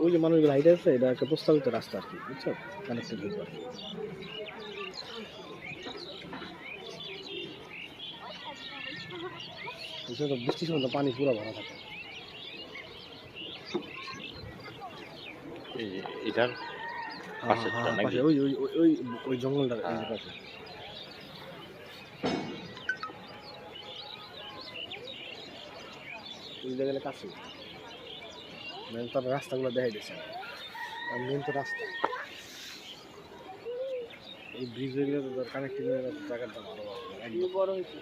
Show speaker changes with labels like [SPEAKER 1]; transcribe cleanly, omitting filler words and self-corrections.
[SPEAKER 1] ওই যে মানুষগুলো হাইটে আছে, এটা একটা প্রস্তাবিত রাস্তা আর কি, বুঝছো? কানেক্টেড রূপ আর কি। বুঝছো তো, বৃষ্টির সময় তো পানি পুরো ভরা থাকে।
[SPEAKER 2] এই যে এটার পাশেরটা নাকি?
[SPEAKER 1] পাশে ওই ওই ওই ওই ওই জঙ্গলটার এই যে
[SPEAKER 2] হ্যাঁ।
[SPEAKER 1] পাশে। ওই জায়গায় কাছে মেন তো রাস্তাগুলো দেখাই দিচ্ছে, আর মেন তো রাস্তা। এই ব্রিজ হয়ে গেলে তো কানেক্টিং জায়গাটা ভালো একদম বড় হয়েছে।